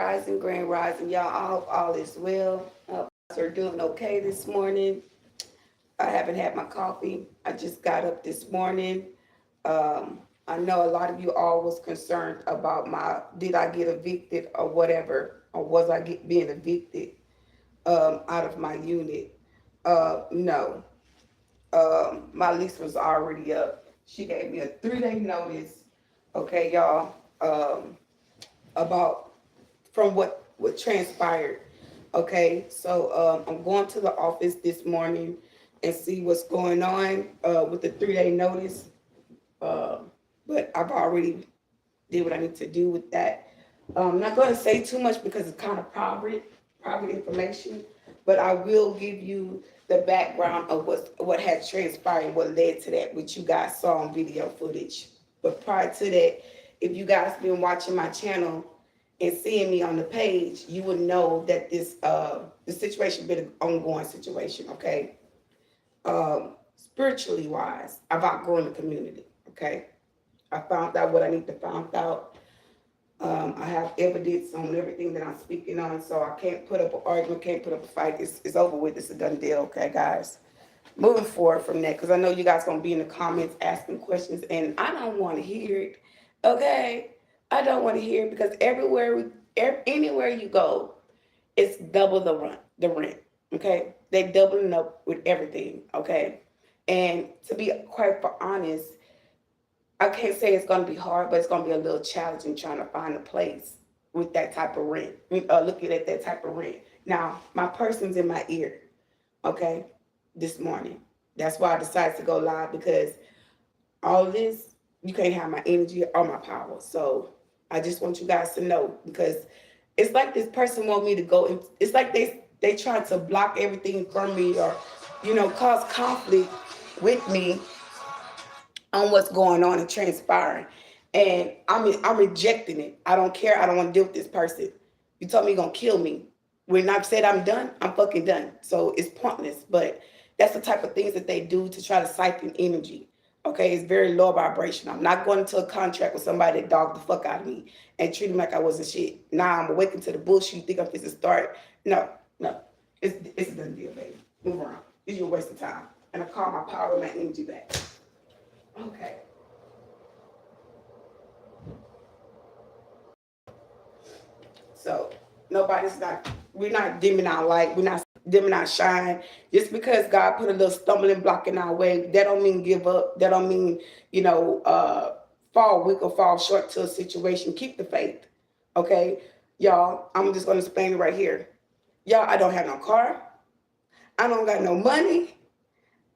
Rising, Grand Rising, y'all. I hope all is well. Are doing okay this morning. I haven't had my coffee. I just got up this morning. I know a lot of you all was concerned about did I get evicted or whatever, or was I being evicted out of my unit? No, my lease was already up. She gave me a 3 day notice. Okay, y'all. About from what transpired. Okay, so I'm going to the office this morning and see what's going on with the 3 day notice. Uh, but I've already did what I need to do with that. I'm not going to say too much because it's kind of private information. But I will give you the background of what had transpired, what led to that, which you guys saw on video footage. But prior to that, if you guys been watching my channel and seeing me on the page, you would know that the situation been an ongoing situation. Okay, spiritually wise, I've outgrown the community. Okay, I found out what I need to find out. I have evidence on everything that I'm speaking on, so I can't put up an argument, can't put up a fight. It's over with. It's a done deal, okay, guys? Moving forward from that, because I know you guys going to be in the comments asking questions, and I don't want to hear it, okay? I don't want to hear it because anywhere you go, it's double the rent, okay? They doubling up with everything, okay? And to be quite honest, I can't say it's going to be hard, but it's going to be a little challenging trying to find a place with that type of rent, looking at that type of rent. Now, my person's in my ear, okay, this morning. That's why I decided to go live because all this, you can't have my energy or my power. So I just want you guys to know because it's like this person want me to go, and it's like they trying to block everything from me or, cause conflict with me on what's going on and transpiring. And I'm rejecting it. I don't care. I don't want to deal with this person. You told me you're gonna kill me. When I've said I'm done, I'm fucking done. So it's pointless. But that's the type of things that they do to try to siphon energy. Okay, it's very low vibration. I'm not going into a contract with somebody that dogged the fuck out of me and treat me like I wasn't shit. Now I'm awakened to the bullshit. You think I'm supposed to start? No, no. It's a done deal, baby. Move around. It's your waste of time. And I call my power and my energy back. Okay. So we're not dimming our light. We're not dimming our shine. Just because God put a little stumbling block in our way, that don't mean give up. That don't mean, fall weak or fall short to a situation. Keep the faith. Okay. Y'all, I'm just going to explain it right here. Y'all, I don't have no car. I don't got no money.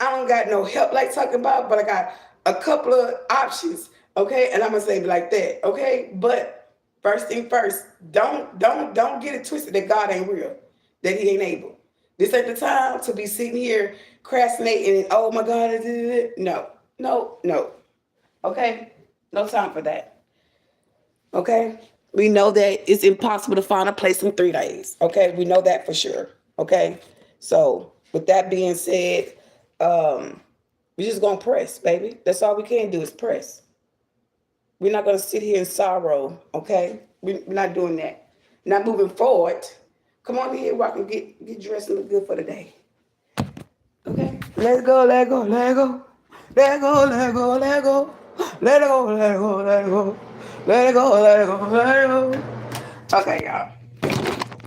I don't got no help like talking about, but I got a couple of options, okay? And I'm gonna say it like that, okay? But first thing first, don't get it twisted that God ain't real, that He ain't able. This ain't the time to be sitting here procrastinating and oh my God, no, okay? No time for that, okay? We know that it's impossible to find a place in 3 days, okay? We know that for sure, okay? So with that being said, we're just gonna press, baby. That's all we can do is press. We're not gonna sit here in sorrow, okay? We're not doing that. Not moving forward. Come on in here where I can get dressed and look good for the day. Okay? Let's go, let go, let go. Let go, let go, let go. Let it go, let it go, let it go. Let it go, let it go, let it go. Okay, y'all.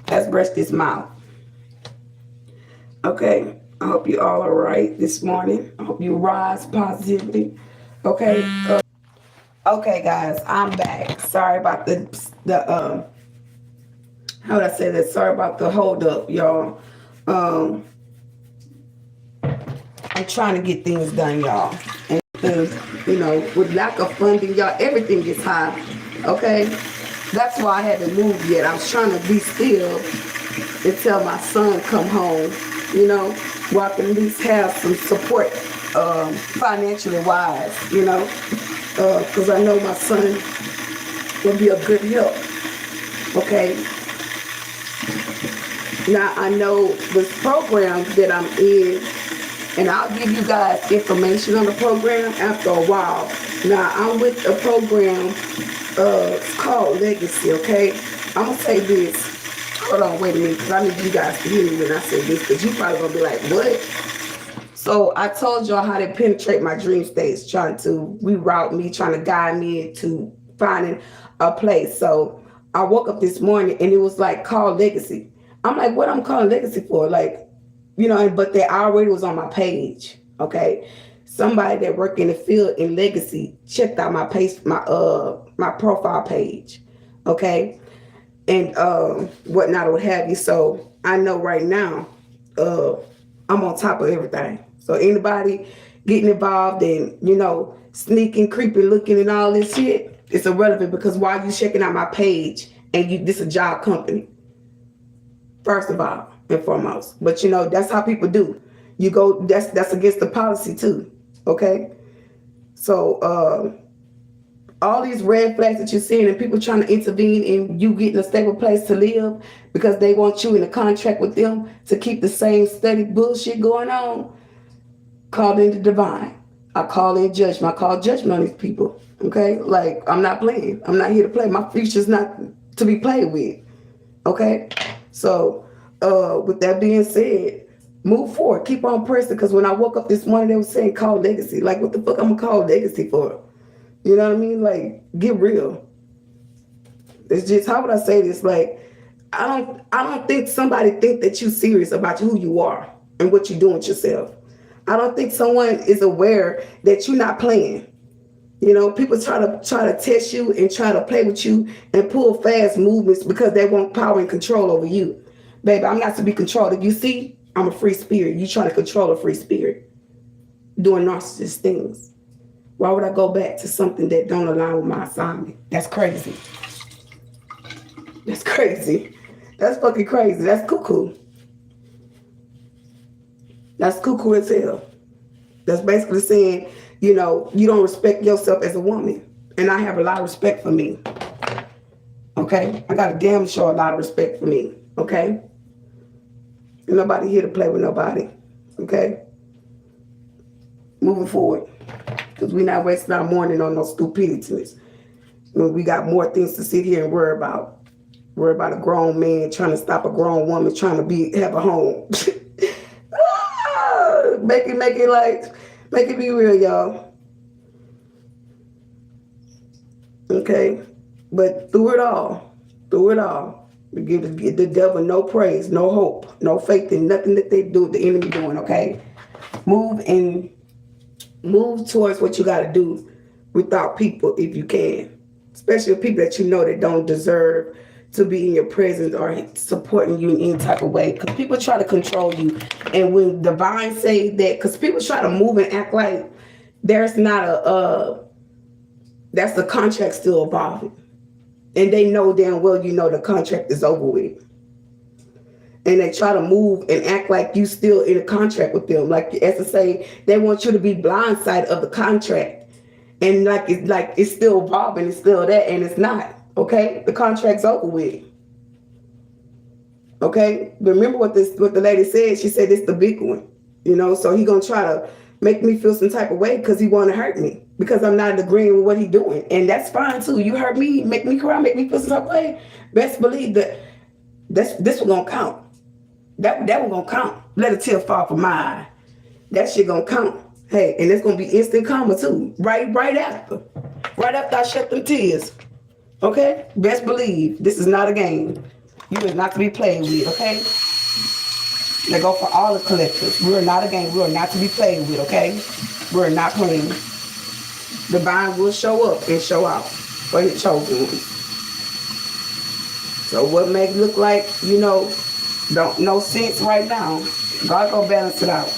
Let's brush this mouth. Okay, I hope you all are right this morning. I hope you rise positively. Okay, okay, guys, I'm back. Sorry about the how would I say that? Sorry about the hold up, y'all. I'm trying to get things done, y'all, and with lack of funding, y'all, everything gets high. Okay, that's why I haven't moved yet. I was trying to be still until my son come home, where I can at least have some support financially wise, because I know my son will be a good help, okay? Now, I know this program that I'm in, and I'll give you guys information on the program after a while. Now, I'm with a program it's called Legacy, okay? I'm gonna say this. Hold on, wait a minute, because I need you guys to hear me when I say this, because you probably gonna be like, what? So I told y'all how to penetrate my dream states, trying to reroute me, trying to guide me into finding a place. So I woke up this morning and it was like called legacy. I'm like, what I'm calling legacy for? Like, but they already was on my page. Okay. Somebody that worked in the field in legacy checked out my page, my profile page. Okay. And whatnot, what have you. So I know right now, I'm on top of everything. So anybody getting involved in, sneaking, creeping, looking, and all this shit, it's irrelevant, because why are you checking out my page and this a job company? First of all and foremost. But that's how people do. You go, that's against the policy too. Okay. So all these red flags that you're seeing and people trying to intervene in you getting a stable place to live because they want you in a contract with them to keep the same steady bullshit going on, call in the divine. I call in judgment. I call judgment on these people. Okay? Like, I'm not playing. I'm not here to play. My future's not to be played with. Okay? So, with that being said, move forward. Keep on pressing, because when I woke up this morning, they were saying call legacy. Like, what the fuck I'm going to call legacy for? You know what I mean? Like, get real. It's just, how would I say this? Like, I don't think somebody think that you serious about who you are and what you're doing with yourself. I don't think someone is aware that you're not playing. People try to test you and try to play with you and pull fast movements because they want power and control over you. Baby, I'm not to be controlled. If you see, I'm a free spirit. You trying to control a free spirit doing narcissist things. Why would I go back to something that don't align with my assignment? That's crazy. That's crazy. That's fucking crazy. That's cuckoo. That's cuckoo as hell. That's basically saying, you don't respect yourself as a woman. And I have a lot of respect for me. Okay? I got a damn sure a lot of respect for me. Okay? Ain't nobody here to play with nobody. Okay? Moving forward. Because we're not wasting our morning on no stupidities. We got more things to sit here and worry about. Worry about a grown man trying to stop a grown woman trying to have a home. Make it be real, y'all. Okay? But through it all, we give the devil no praise, no hope, no faith in nothing that they do, the enemy doing, okay? Move towards what you got to do without people if you can, especially people that that don't deserve to be in your presence or supporting you in any type of way, because people try to control you. And when divine say that, because people try to move and act like there's not that's the contract still evolving, and they know damn well the contract is over with. And they try to move and act like you still in a contract with them. Like, as to say, they want you to be blindsided of the contract. And like it's still evolving, it's still that, and it's not. Okay? The contract's over with. Okay? But remember what the lady said. She said it's the big one. So he gonna try to make me feel some type of way because he wanna hurt me. Because I'm not agreeing with what he doing. And that's fine too. You hurt me, make me cry, make me feel some type of way. Best believe that this one gonna count. That one gonna count. Let a tear fall from my eye. That shit gonna count. Hey, and it's gonna be instant karma too. Right after. Right after I shed them tears. Okay? Best believe this is not a game. You is not to be played with, okay? They go for all the collectors. We're not a game. We're not to be played with, okay? We're not playing. Divine will show up and show out for his chosen ones. So what may look like, don't no sense right now. God gonna balance it out.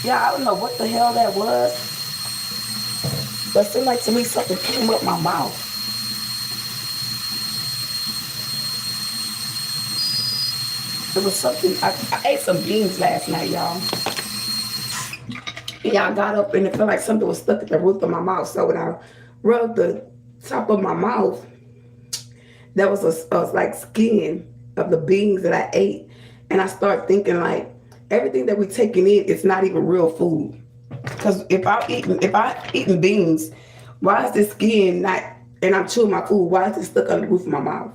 Yeah, I don't know what the hell that was, but it seemed like to me something came up my mouth. It was something. I ate some beans last night, y'all. Yeah, I got up and it felt like something was stuck at the roof of my mouth. So when I rubbed the top of my mouth, there was a like skin of the beans that I ate. And I started thinking like everything that we taking in, it's not even real food. Because if I eating beans, why is this skin not, and I'm chewing my food, why is it stuck on the roof of my mouth?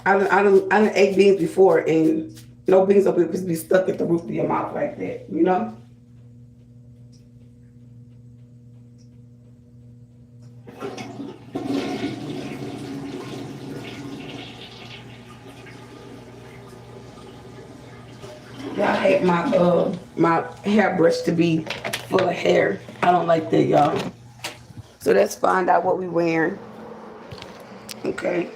I done ate beans before, and no beans are supposed to be stuck at the roof of your mouth like that, you know? Yeah, I hate my hairbrush to be full of hair. I don't like that, y'all. So let's find out what we wearing. Okay.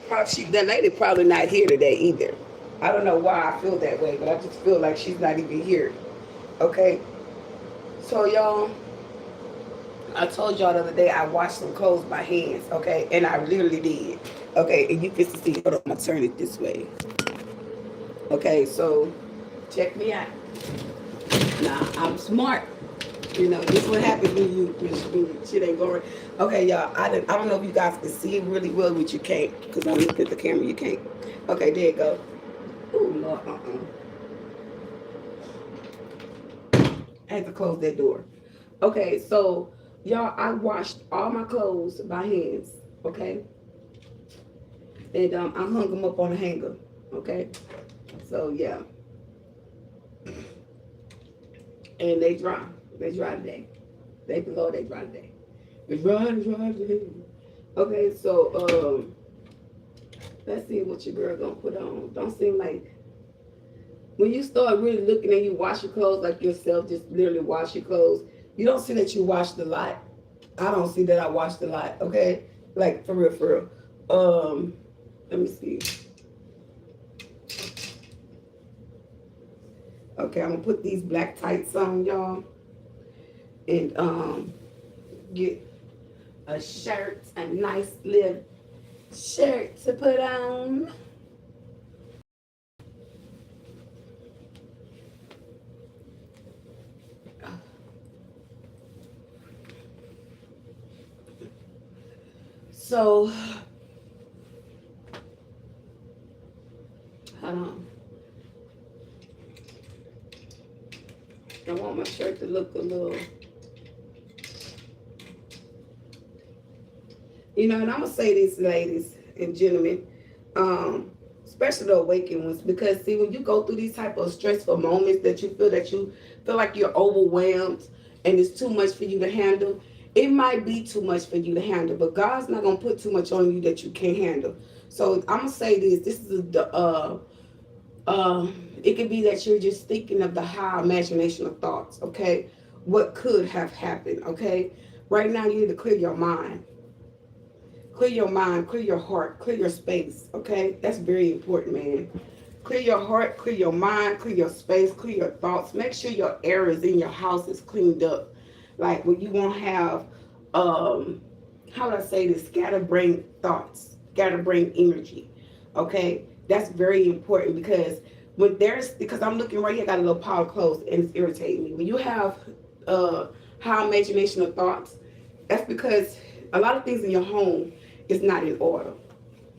The lady probably not here today either. I don't know why I feel that way, but I just feel like she's not even here. Okay. So y'all, I told y'all the other day I washed some clothes by hands, okay? And I literally did. Okay, and you can see, hold on, I'm gonna turn it this way. Okay, so check me out. Now, I'm smart. You know, this is what happens when shit ain't going. Okay, y'all, I don't know if you guys can see it really well, but you can't, because I'm looking at the camera, you can't. Okay, there you go. Ooh, Lord, I had to close that door. Okay, so y'all, I washed all my clothes by hands, okay? And I hung them up on a hanger, okay? So yeah, and they dry. They dry today. They below. They dry today. They dry today. Okay, so let's see what your girl gonna put on. Don't seem like when you start really looking and you wash your clothes like yourself, just literally wash your clothes. You don't see that you washed a lot. I don't see that I washed a lot. Okay, like for real, for real. Let me see. Okay, I'm gonna put these black tights on, y'all, and get a shirt, a nice little shirt to put on. So, hold on. I want my shirt to look a little, you know, and I'm gonna say this, ladies and gentlemen, especially the awakened ones, because see, when you go through these type of stressful moments that you feel like you're overwhelmed and it's too much for you to handle, it might be too much for you to handle, but God's not gonna put too much on you that you can't handle. So I'm gonna say this. This is it could be that you're just thinking of the high imagination of thoughts. Okay, what could have happened? Okay, right now you need to clear your mind. Clear your mind, clear your heart, clear your space. Okay, that's very important, man. Clear your heart, clear your mind, clear your space, clear your thoughts. Make sure your areas in your house is cleaned up. Like when you won't have, how would I say this? Scatterbrain thoughts, scatterbrain energy. Okay, that's very important because because I'm looking right here, I got a little pile of clothes and it's irritating me. When you have high imagination of thoughts, that's because a lot of things in your home is not in order.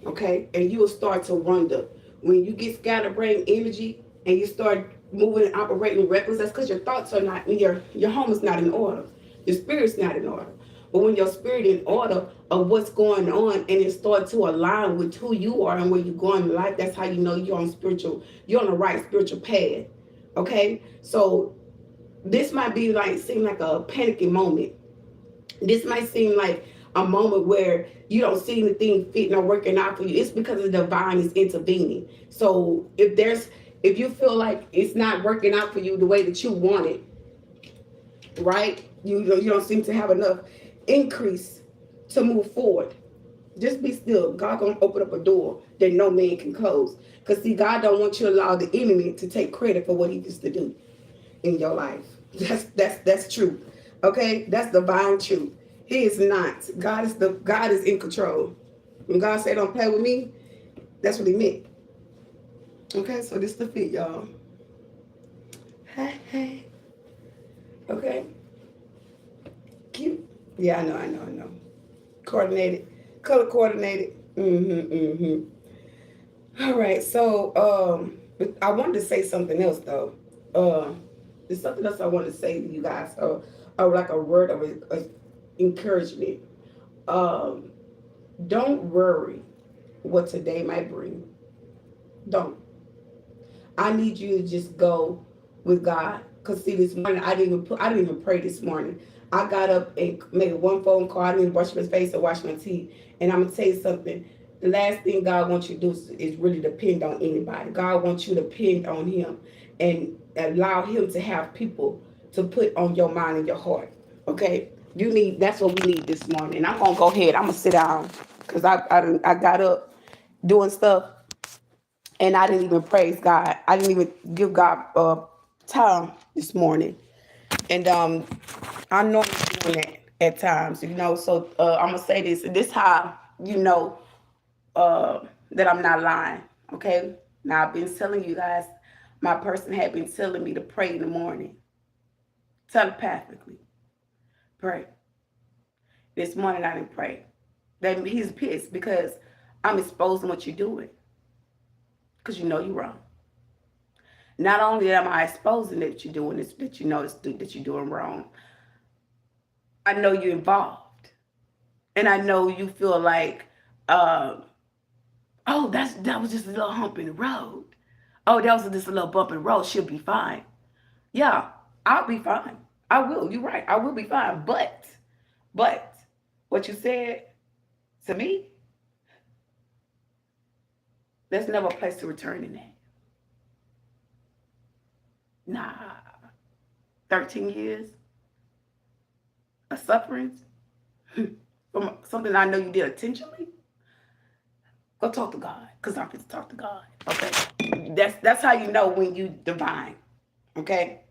Okay, and you will start to wonder when you get scatterbrain energy and you start moving and operating reckless. That's because your thoughts are not your home is not in order. Your spirit's not in order. But when your spirit in order of what's going on and it starts to align with who you are and where you're going in life, that's how you know you're on the right spiritual path. Okay, so this might be like seem like a panicking moment. This might seem like a moment where you don't see anything fitting or working out for you. It's because the divine is intervening. So if you feel like it's not working out for you the way that you want it, right? You don't seem to have enough increase to move forward. Just be still. God gonna open up a door that no man can close. Cause see, God don't want you to allow the enemy to take credit for what he used to do in your life. That's true. Okay, that's divine truth. He is not. God is in control. When God said don't play with me, that's what he meant. Okay, so this the fit, y'all. Hey. Okay. Cute. Yeah, I know. Coordinated. Color coordinated. All right, so I wanted to say something else though. There's something else I wanted to say to you guys. Like a word of encouragement. Um, don't worry what today might bring. Don't. I need you to just go with God. Cause see, this morning I didn't even pray this morning. I got up and made one phone call. I didn't even brush my face or wash my teeth. And I'm gonna tell you something. The last thing God wants you to do is really depend on anybody. God wants you to depend on Him and allow Him to have people to put on your mind and your heart. Okay, that's what we need this morning. And I'm gonna go ahead. I'm gonna sit down because I got up doing stuff and I didn't even praise God. I didn't even give God time this morning, and I know I'm doing that at times, So I'm gonna say this. This how you know that I'm not lying. Okay. Now I've been telling you guys. My person had been telling me to pray in the morning, telepathically. Pray. This morning I didn't pray. That he's pissed because I'm exposing what you're doing, because you know you're wrong. Not only am I exposing that you're doing this, that you know that you're doing wrong, I know you're involved. And I know you feel like, oh, that was just a little hump in the road. Oh, that was just a little bump in the road. She'll be fine. Yeah, I'll be fine. I will. You're right. I will be fine. But what you said to me, there's never a place to return in that. Nah. 13 years of sufferings from something I know you did intentionally. Go talk to God, because I'm going to talk to God. Okay? That's how you know when you divine. Okay?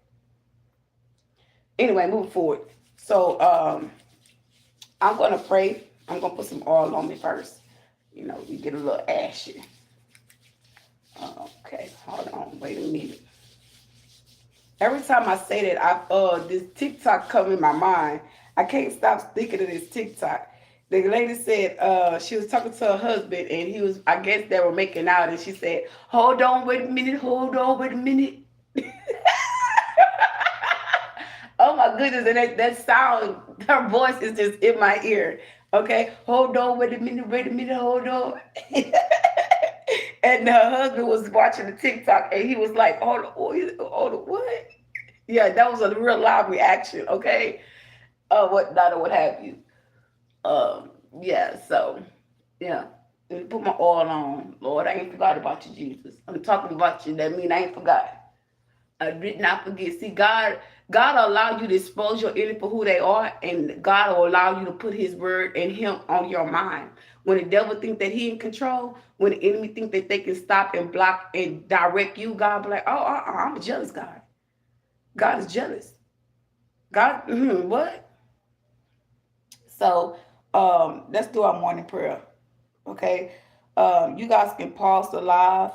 Anyway, moving forward. So I'm going to pray. I'm going to put some oil on me first. You get a little ashy. Okay, hold on. Wait a minute. Every time I say that, this TikTok come in my mind. I can't stop thinking of this TikTok. The lady said she was talking to her husband, and I guess they were making out, and she said, hold on, wait a minute, hold on, wait a minute. Oh my goodness, and that sound, her voice is just in my ear. Okay, hold on, wait a minute, hold on. And her husband was watching the TikTok, and he was like, hold on, what? Yeah, that was a real live reaction, okay? What have you. Yeah, so, yeah. Let me put my oil on. Lord, I ain't forgot about you, Jesus. I'm talking about you. That means I ain't forgot. I did not forget. See, God will allow you to expose your enemy for who they are, and God will allow you to put His word and Him on your mind. When the devil think that he in control, when the enemy think that they can stop and block and direct you, God be like, oh, I'm a jealous God. God is jealous. God, what? So let's do our morning prayer. Okay. You guys can pause the live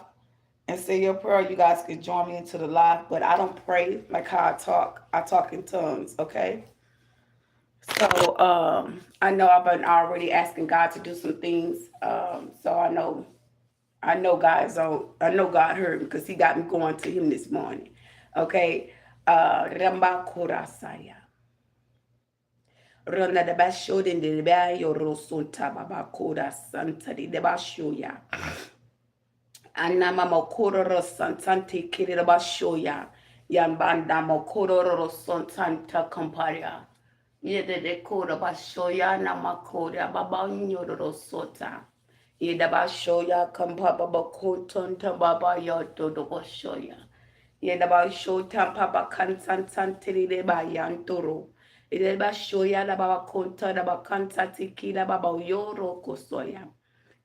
and say your prayer. You guys can join me into the live, but I don't pray like how I talk. I talk in tongues, okay? So I know I've been already asking God to do some things. So I know God heard me because He got me going to Him this morning. Okay. Ramba Kurasaya. Rona de Bashodin de Bayo Rosunta Baba Kura Santa de Bashoya. Anama Mokororo Santante Kiribashoya. Yambanda Mokororo Santanta Comparia. Yede de Kora Bashoya Namakoda Baba Nyoro Sota. Yeda Bashoya Kampaba Bakotonta Baba Yoto do Bashoya. Yeda Bashota Papa Kansantante de Bayantoro. Ileba shoya da baba konta da baba kanta tiki da baba yoro kosoya.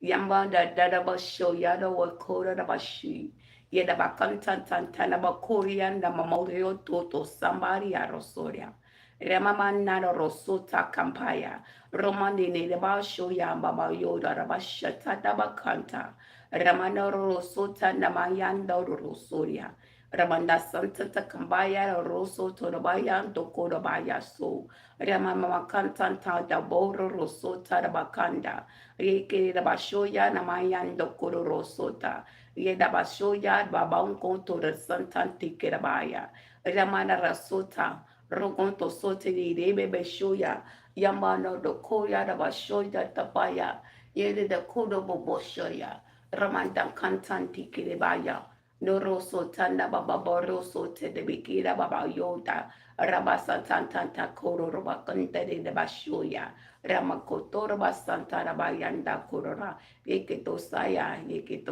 Yamba da ba shoya da wa koda da ba shi. Ye da ba kanta tantana ba korean da mamorio toto somebody a rosoria. Remamana da rosota kampaya. Romani ne da ba shoya baba yoda da ba shata da ba kanta. Ramana rosota na mayanda rosoria. Ramanda Santa Takambaya Rosso to the Bayan Doko the Baya so Ramama Cantanta da Boro Rosota the Bakanda Reke the Bashoya Namayan Doko Rosota Yeda Bashoya Babanko to the Santan Tikirabaya Ramana Rasota Rogonto Sote de Rebe Shoya Yamano the Koya the Bashoya Tabaya Yede the Kodo Boboshoya Ramanda Cantanti Kiribaya Noroso tanda baba boroso te de bikira baba yoda rabasa tanta koro roba kante de bashoya ramakoto roba santa rabayanda korora yeke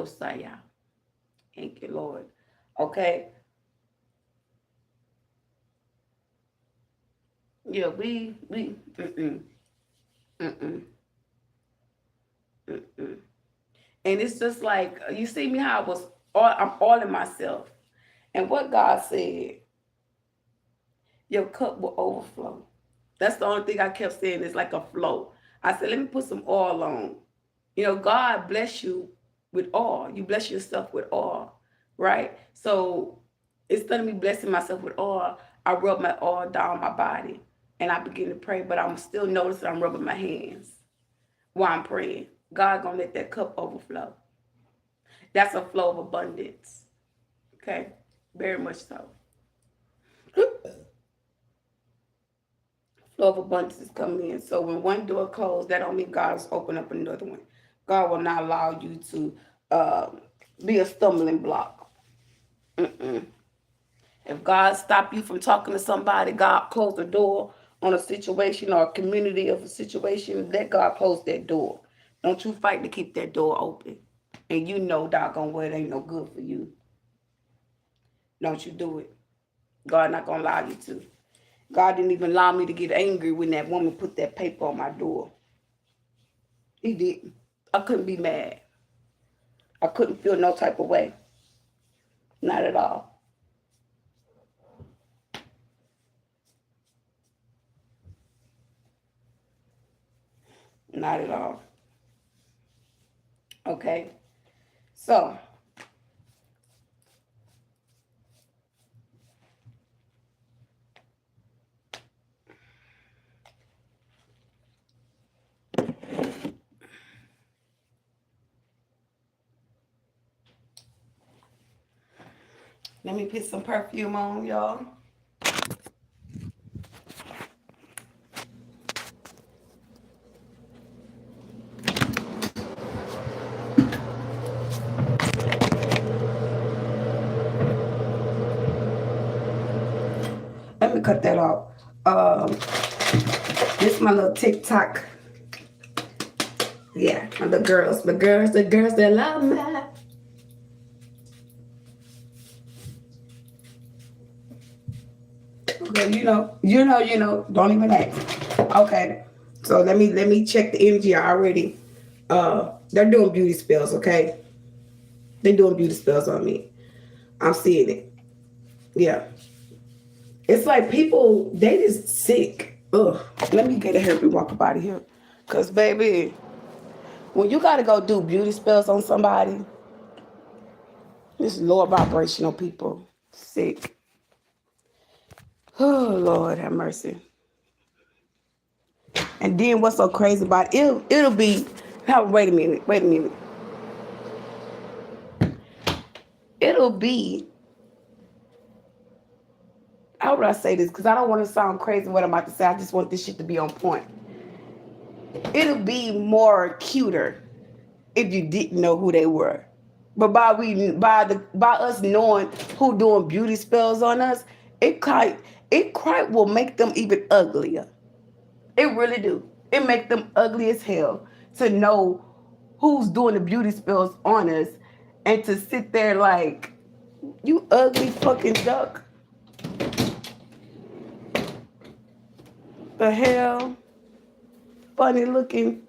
saya. Thank you, Lord. Okay. Yeah, we mm-mm, mm-mm, mm-mm. And it's just like you see me how I was I'm all in myself. And what God said, your cup will overflow. That's the only thing I kept saying. It's like a flow. I said, let me put some oil on. You know, God bless you with oil. You bless yourself with oil, right? So instead of me blessing myself with oil, I rub my oil down my body and I begin to pray, but I'm still noticing I'm rubbing my hands while I'm praying. God gonna let that cup overflow. That's a flow of abundance. Okay? Very much so. Flow of abundance is coming in. So when one door closed, that don't mean God's open up another one. God will not allow you to uh, be a stumbling block. Mm-mm. If God stop you from talking to somebody, God close the door on a situation or a community of a situation, let God close that door. Don't you fight to keep that door open. And you know doggone well it ain't no good for you. Don't you do it. God not gonna allow you to. God didn't even allow me to get angry when that woman put that paper on my door. He didn't. I couldn't be mad. I couldn't feel no type of way. Not at all. Not at all. Okay. So, let me put some perfume on, y'all. Let me cut that off. This is my little TikTok. Yeah, the girls that love me. Okay, you know. Don't even ask. Okay, so let me check the energy already. They're doing beauty spells. Okay, they're doing beauty spells on me. I'm seeing it. Yeah, it's like people they just sick. Ugh. Let me get a hair and walk up out of here, cause baby, when you gotta go do beauty spells on somebody, this lower vibrational people sick. Oh Lord, have mercy. And then what's so crazy about it? It'll be. Now, wait a minute. It'll be. How would I say this? Because I don't want to sound crazy. What I'm about to say, I just want this shit to be on point. It'll be more cuter if you didn't know who they were. But by us knowing who doing beauty spells on us, it quite will make them even uglier. It really do. It make them ugly as hell to know who's doing the beauty spells on us and to sit there like, you ugly fucking duck. The hell? Funny looking,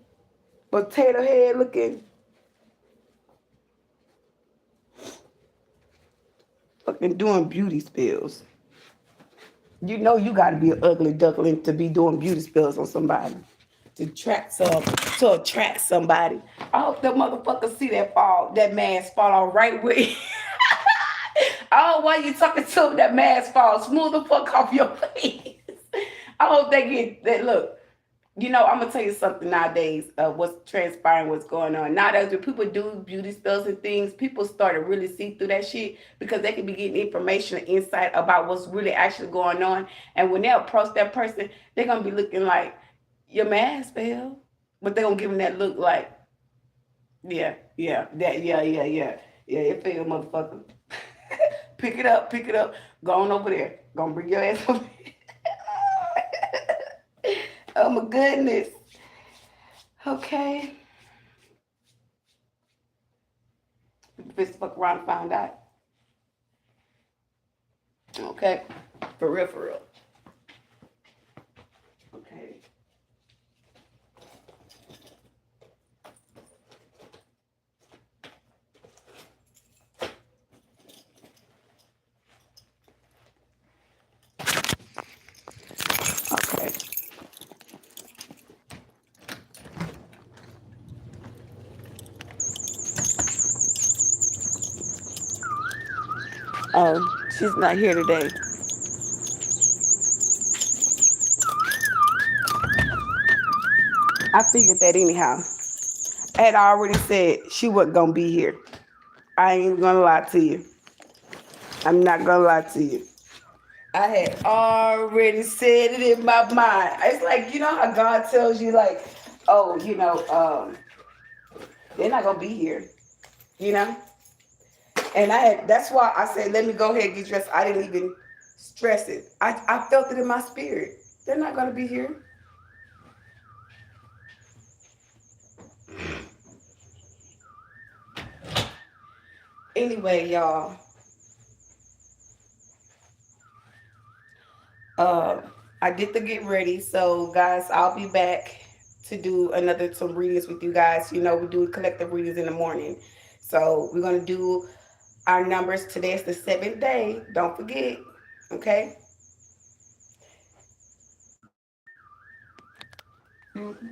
potato head looking, fucking doing beauty spells. You know you gotta be an ugly duckling to be doing beauty spells on somebody. To attract somebody. I hope that motherfucker see that mask fall out right where oh, why you talking to him? That mask fall smooth the fuck off your face. I hope they get that look. You know, I'm gonna tell you something nowadays. What's transpiring, what's going on nowadays? When people do beauty spells and things, people start to really see through that shit because they can be getting information and insight about what's really actually going on. And when they approach that person, they're gonna be looking like your mask fell, but they're gonna give them that look like, yeah, it fell, motherfucker. Pick it up, go on over there, gonna bring your ass over here. Oh my goodness. Okay. Just fuck around and find out. Okay. For real, for real. Okay. Okay. Oh, she's not here today. I figured that anyhow. I had already said she wasn't gonna be here. I ain't gonna lie to you. I'm not gonna lie to you. I had already said it in my mind. It's like, you know how God tells you, like, oh, they're not gonna be here, you know? And that's why I said, let me go ahead and get dressed. I didn't even stress it. I felt it in my spirit. They're not gonna be here. Anyway, y'all. I did the get ready. So guys, I'll be back to do some readings with you guys. You know, we do collective readings in the morning. So we're gonna do our numbers. Today is the 7th day. Don't forget. Okay. Mm-hmm.